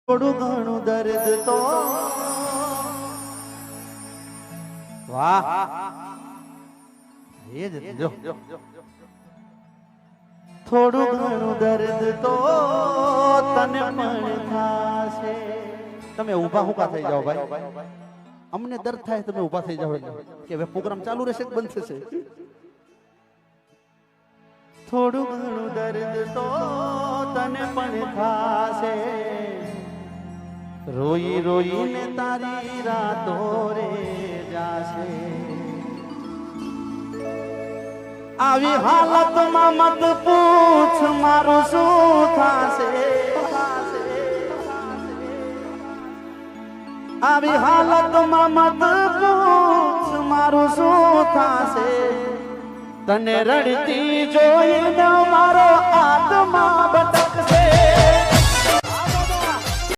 થોડું ઘણું દર્દ તો વાહ એ જ જો થોડું ઘણું દર્દ તો તને પણ થાશે. તમે ઊભા હુકા થઈ જાઓ ભાઈ, અમને દર્દ થાય તમે ઊભા થઈ જાઓ કે હવે પ્રોગ્રામ ચાલુ રહેશે કે બંધ થશે. થોડું ઘણું દર્દ તો તને પણ થાશે, રોઈ રોઈને તારી રાતો રે જાશે. આવી હાલતમાં મત પૂછ મારું શું થાશે, આવી હાલતમાં મત પૂછ મારું શું થાશે. તને રડતી જોઈને મારો આત્મા ભટકશે.